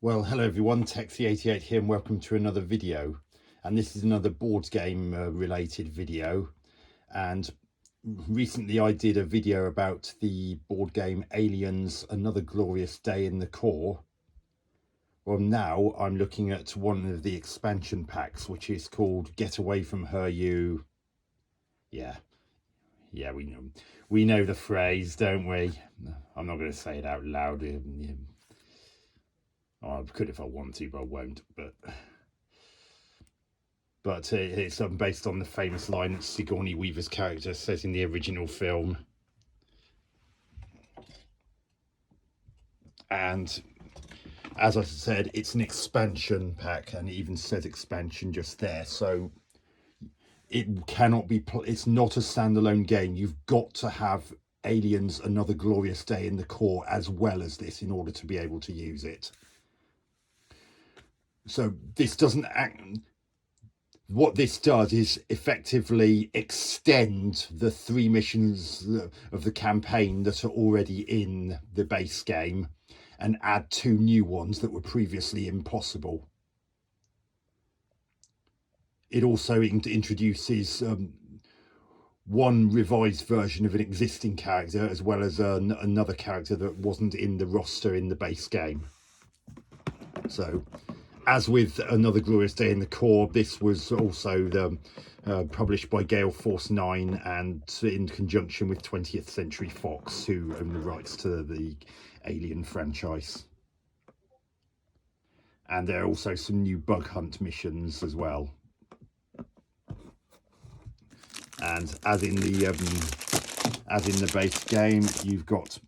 Well, hello everyone, Texie88 here and welcome to another video. And this is another board game related video. And recently I did a video about the board game Aliens Another Glorious Day in the Core. Well, now I'm looking at one of the expansion packs, which is called Get Away From Her You. Yeah, we know the phrase, don't we? I'm not going to say it out loud. Oh, I could if I want to, but I won't. But it's based on the famous line that Sigourney Weaver's character says in the original film. And as I said, it's an expansion pack, and it even says expansion just there. So it cannot be, it's not a standalone game. You've got to have Aliens Another Glorious Day in the core as well as this in order to be able to use it. So this doesn't act... What this does is effectively extend the 3 missions of the campaign that are already in the base game and add 2 new ones that were previously impossible. It also introduces one revised version of an existing character as well as another character that wasn't in the roster in the base game. So, as with Another Glorious Day in the Core, this was also published by Gale Force 9 and in conjunction with 20th Century Fox, who own the rights to the Alien franchise. And there are also some new bug hunt missions as well. And as in the base game, you've got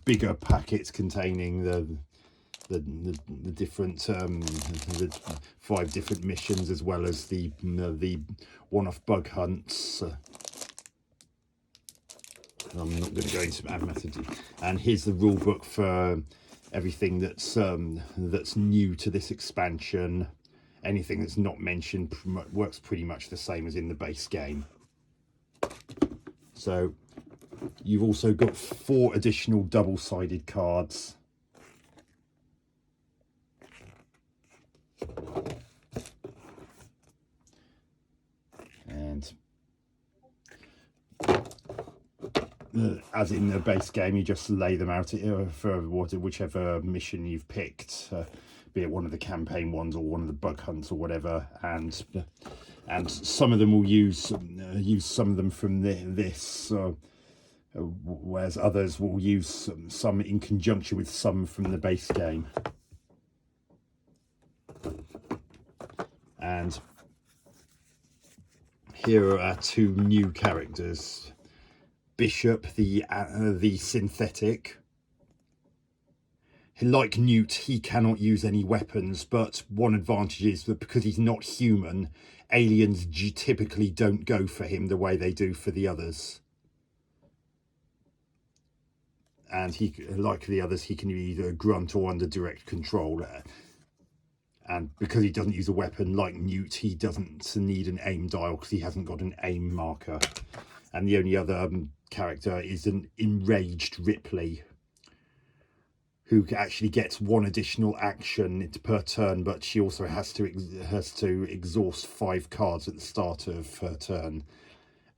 bigger packets containing the different the 5 different missions, as well as the one-off bug hunts. I'm not going to go into method. And here's the rule book for everything that's new to this expansion. Anything that's not mentioned works pretty much the same as in the base game. So you've also got 4 additional double-sided cards. And as in the base game, you just lay them out for whichever mission you've picked, be it one of the campaign ones or one of the bug hunts or whatever. And some of them will use some of them from this, whereas others will use some in conjunction with some from the base game. And here are 2 new characters. Bishop, the synthetic. Like Newt, he cannot use any weapons, but one advantage is that because he's not human, aliens typically don't go for him the way they do for the others. And he, like the others, he can either grunt or under direct control. And because he doesn't use a weapon like Newt, he doesn't need an aim dial because he hasn't got an aim marker. And the only other character is an enraged Ripley, who actually gets 1 additional action per turn, but she also has to exhaust 5 cards at the start of her turn.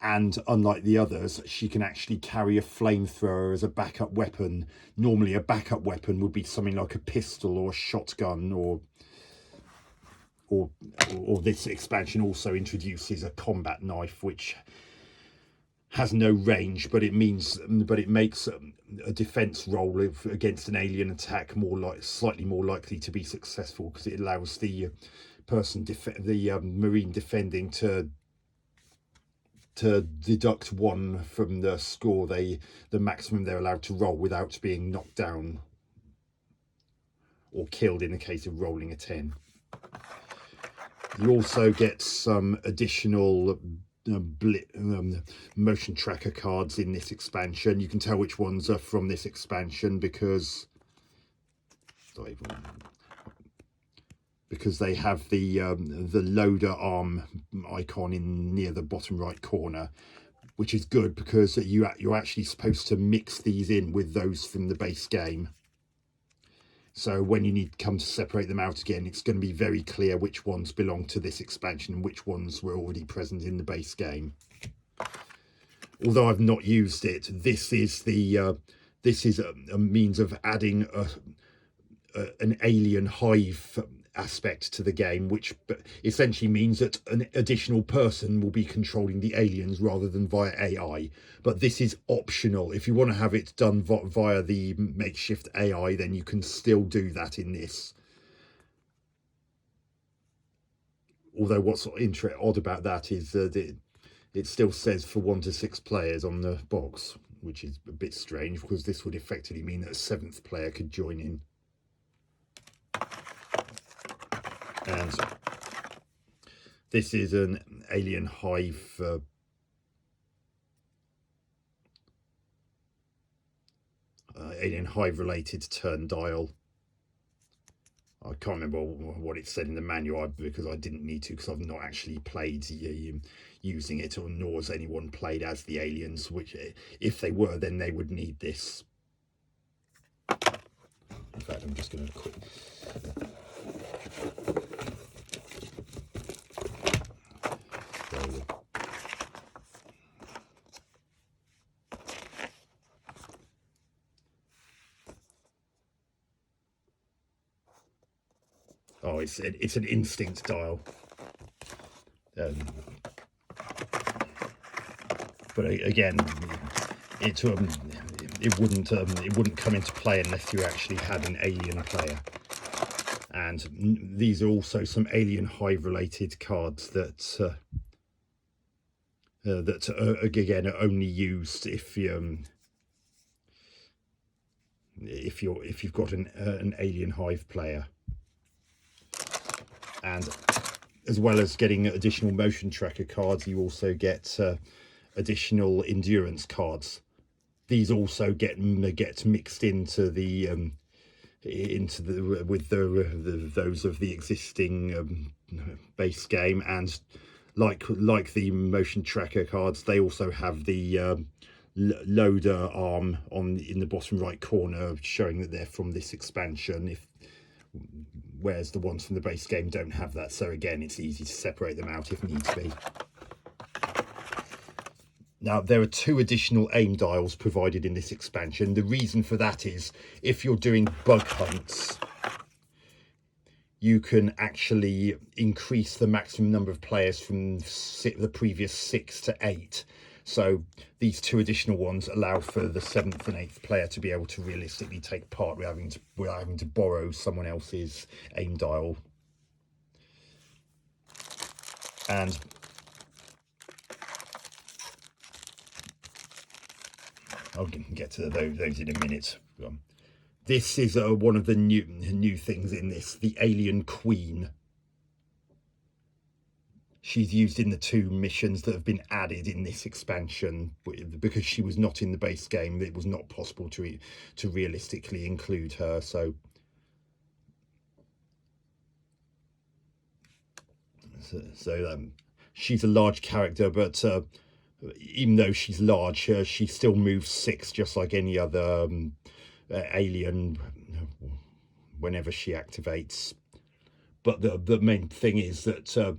And unlike the others, she can actually carry a flamethrower as a backup weapon. Normally a backup weapon would be something like a pistol or a shotgun, or this expansion also introduces a combat knife, which has no range, but it makes a defense roll against an alien attack slightly more likely to be successful, because it allows the marine defending to deduct 1 from the score the maximum they're allowed to roll without being knocked down or killed in the case of rolling a 10. You also get some additional motion tracker cards in this expansion. You can tell which ones are from this expansion because they have the loader arm icon in near the bottom right corner, which is good because you're actually supposed to mix these in with those from the base game. So when you need to come to separate them out again, it's going to be very clear which ones belong to this expansion and which ones were already present in the base game. Although I've not used it, this is a means of adding an alien hive aspect to the game, which essentially means that an additional person will be controlling the aliens rather than via AI. But this is optional. If you want to have it done via the makeshift AI, then you can still do that in this. Although what's odd about that is that it still says for 1 to 6 players on the box, which is a bit strange because this would effectively mean that a 7th player could join in. And this is an alien hive related turn dial. I can't remember what it said in the manual because I didn't need to, because I've not actually played using it, or nor has anyone played as the aliens, which if they were, then they would need this. In fact, I'm just going to quit. Oh, it's an instinct dial. But again, it wouldn't come into play unless you actually had an alien player. And these are also some alien hive related cards that again are only used if you've got an alien hive player. And as well as getting additional motion tracker cards, you also get additional endurance cards. These also get mixed into the those of the existing base game, and like the motion tracker cards, they also have the loader arm in the bottom right corner, showing that they're from this expansion. Whereas the ones from the base game don't have that. So again, it's easy to separate them out if needs be. Now, there are 2 additional aim dials provided in this expansion. The reason for that is if you're doing bug hunts, you can actually increase the maximum number of players from the previous 6 to 8. So these 2 additional ones allow for the 7th and 8th player to be able to realistically take part without having to borrow someone else's aim dial. And I'll get to those in a minute. This is one of the new things in this, the Alien Queen. She's used in the 2 missions that have been added in this expansion. Because she was not in the base game, it was not possible to realistically include her. So she's a large character, but even though she's large, she still moves 6 just like any other alien whenever she activates. But the main thing is that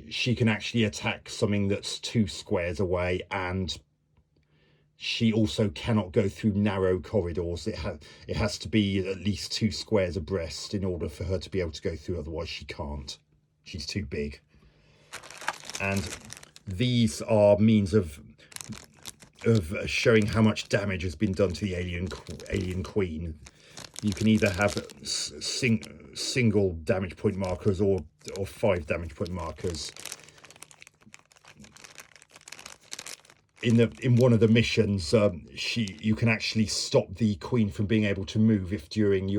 she can actually attack something that's 2 squares away, and she also cannot go through narrow corridors. It has to be at least 2 squares abreast in order for her to be able to go through, otherwise she can't. She's too big. And these are means of showing how much damage has been done to the alien queen. You can either have single damage point markers or 5 damage point markers. In one of the missions, you can actually stop the queen from being able to move if during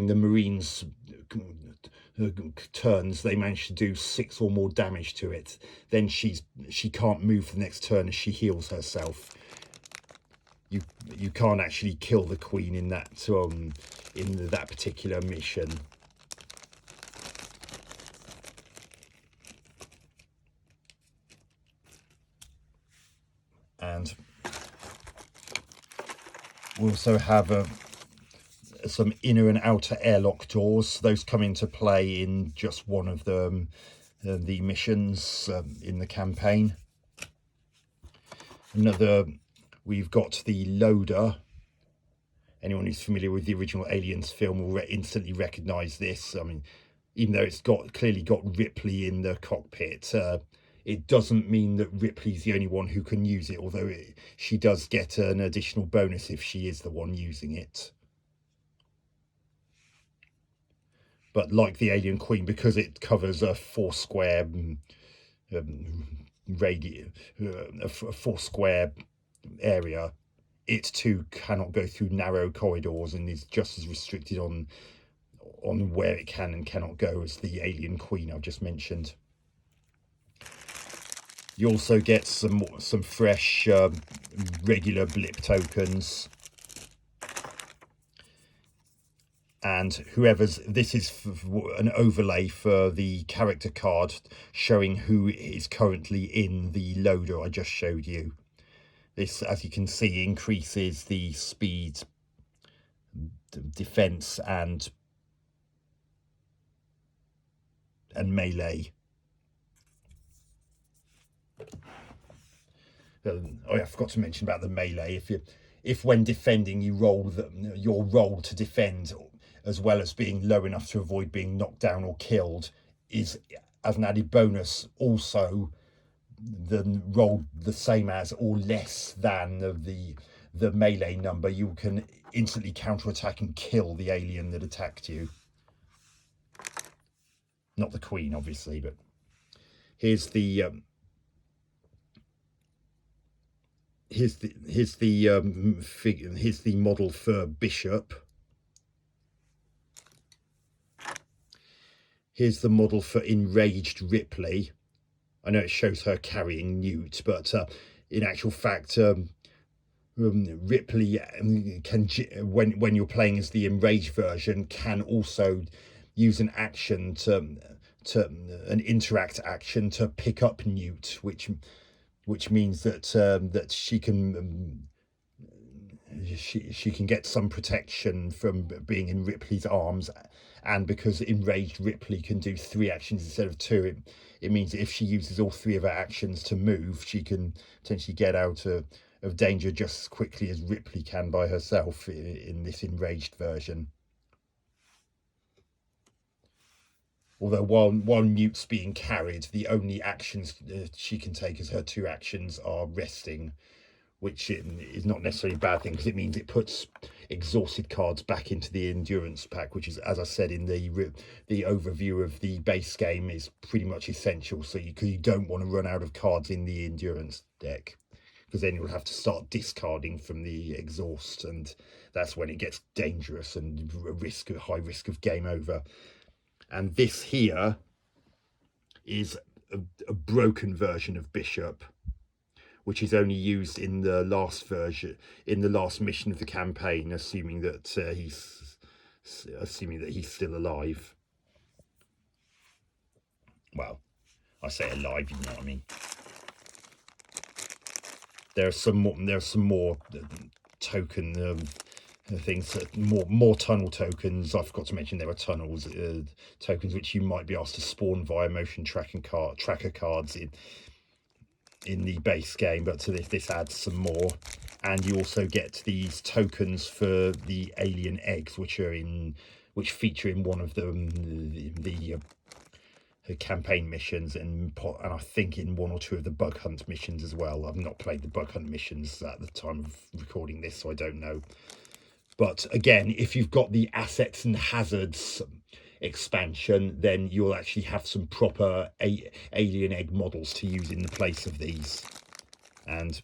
the Marines' turns they manage to do 6 or more damage to it. Then she can't move the next turn as she heals herself. You can't actually kill the queen in that that particular mission. And we also have some inner and outer airlock doors. Those come into play in just one of the missions in the campaign. We've got the loader. Anyone who's familiar with the original Aliens film will instantly recognise this. I mean, even though it's clearly got Ripley in the cockpit, it doesn't mean that Ripley's the only one who can use it, although she does get an additional bonus if she is the one using it. But like the Alien Queen, because it covers a four-square a four-square area, it too cannot go through narrow corridors and is just as restricted on where it can and cannot go as the Alien Queen I've just mentioned. You also get some fresh regular blip tokens, and this is an overlay for the character card showing who is currently in the loader I just showed you. This, as you can see, increases the speed, defense and melee. I forgot to mention about the melee. If when defending you roll your roll to defend, as well as being low enough to avoid being knocked down or killed, is as an added bonus also the roll the same as or less than the melee number, you can instantly counterattack and kill the alien that attacked you. Not the Queen, obviously, but here's the model for Bishop. Here's the model for Enraged Ripley. I know it shows her carrying Newt, but in actual fact, Ripley can, when you're playing as the Enraged version, can also use an action an interact action to pick up Newt, which means that she can she can get some protection from being in Ripley's arms. And because Enraged Ripley can do 3 actions instead of 2, it means that if she uses all 3 of her actions to move, she can potentially get out of danger just as quickly as Ripley can by herself in this Enraged version. Although while Newt's being carried, the only actions she can take as her 2 actions are resting, which is not necessarily a bad thing, because it means it puts exhausted cards back into the endurance pack, which is, as I said in the overview of the base game, is pretty much essential. So you don't want to run out of cards in the endurance deck, because then you'll have to start discarding from the exhaust, and that's when it gets dangerous and high risk of game over. And this here is a broken version of Bishop, which is only used in the last mission of the campaign, assuming that he's still alive. Well, I say alive, you know what I mean. There are some more token things, more tunnel tokens. I forgot to mention there are tunnels tokens which you might be asked to spawn via motion tracker cards in the base game, but to this adds some more. And you also get these tokens for the alien eggs, which feature in one of the campaign missions, and I think in 1 or 2 of the bug hunt missions as well. I've not played the bug hunt missions at the time of recording this, so I don't know. But again, if you've got the Assets and Hazards expansion, then you'll actually have some proper alien egg models to use in the place of these. And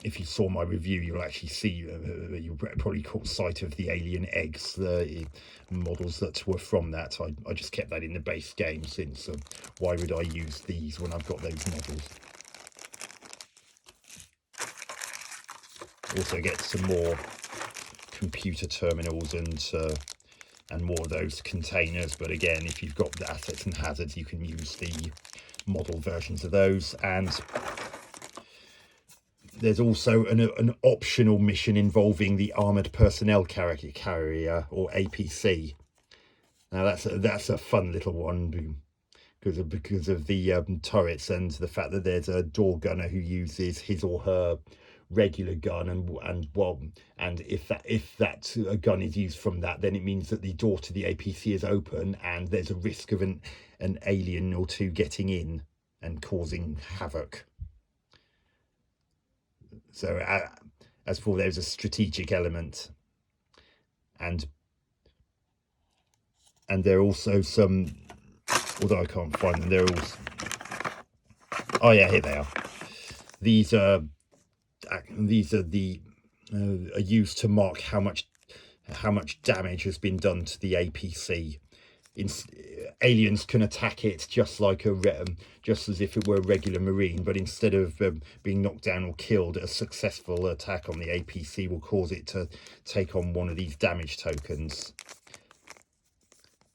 if you saw my review, you'll actually see, you probably caught sight of the alien eggs, the models that were from that. I just kept that in the base game, since why would I use these when I've got those models? Also get some more computer terminals and more of those containers, but again, if you've got the Assets and Hazards, you can use the model versions of those. And there's also an optional mission involving the Armoured Personnel Carrier, or APC. Now that's a fun little one because of the turrets and the fact that there's a door gunner who uses his or her regular gun, and if that a gun is used from that, then it means that the door to the APC is open and there's a risk of an alien or two getting in and causing havoc. So as for there's a strategic element, and there are also some, although I can't find them, they're also, oh yeah, here they are. These are the are used to mark how much damage has been done to the APC. Aliens can attack it just as if it were a regular marine, but instead of being knocked down or killed, a successful attack on the APC will cause it to take on one of these damage tokens.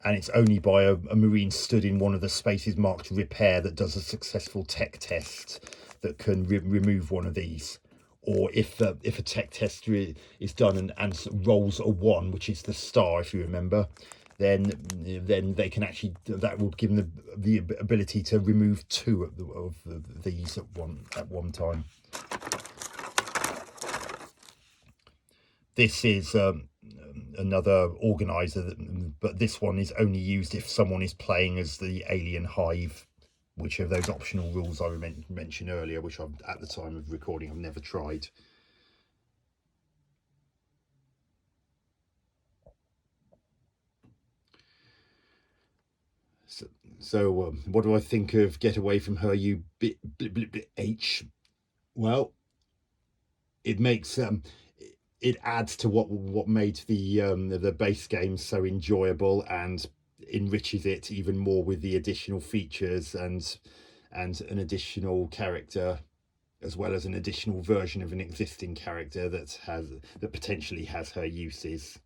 And it's only by a marine stood in one of the spaces marked repair that does a successful tech test that can remove one of these. Or if a tech test is done and rolls a 1, which is the star, if you remember, then they can actually, that will give them the ability to remove 2 of these at one time. This is another organizer, but this one is only used if someone is playing as the alien hive, which are those optional rules I mentioned earlier, which I've, at the time of recording, I've never tried. So what do I think of Get Away From Her, You H? Well, it makes it adds to what made the base game so enjoyable, and enriches it even more with the additional features and an additional character, as well as an additional version of an existing character that potentially has her uses.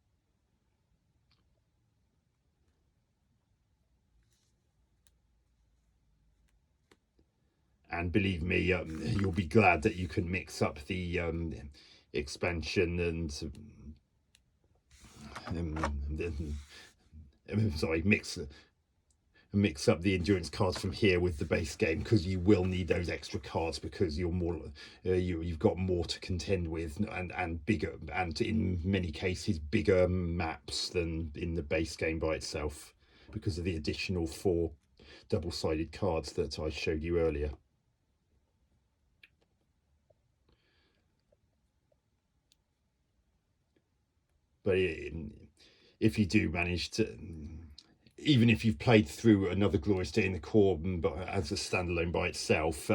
And believe me, you'll be glad that you can mix up the expansion and mix up the endurance cards from here with the base game, because you will need those extra cards, because you're more you've got more to contend with, and bigger, and in many cases bigger maps than in the base game by itself, because of the additional 4 double-sided cards that I showed you earlier. But if you do manage to, even if you've played through Another Glorious Day in the core but as a standalone by itself,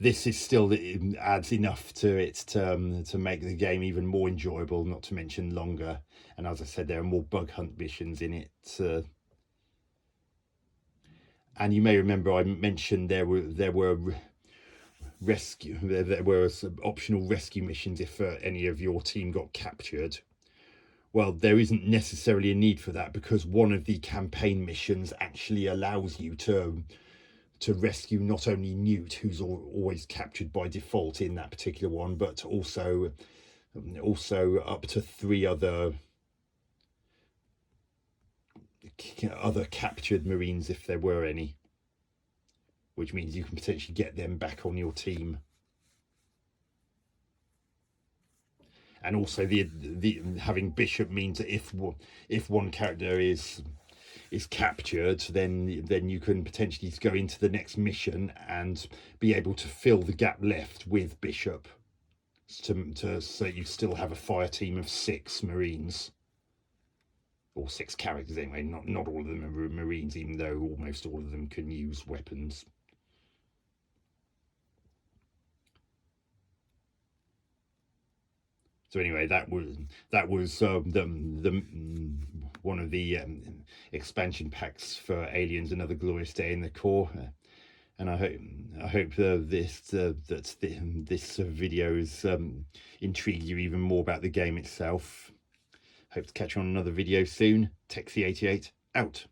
this is still, it adds enough to it to make the game even more enjoyable, not to mention longer. And as I said, there are more bug hunt missions in it. And you may remember I mentioned there were some optional rescue missions if any of your team got captured. Well, there isn't necessarily a need for that, because one of the campaign missions actually allows you to rescue not only Newt, who's always captured by default in that particular one, but also up to 3 other captured Marines, if there were any, which means you can potentially get them back on your team. And also the having Bishop means that if one character is captured, then you can potentially go into the next mission and be able to fill the gap left with Bishop, so you still have a fire team of 6 Marines, or 6 characters anyway. Not all of them are Marines, even though almost all of them can use weapons. So anyway, that was one of the expansion packs for Aliens: Another Glorious Day in the core, and I hope this video has intrigued you even more about the game itself. Hope to catch you on another video soon. Texie88 out.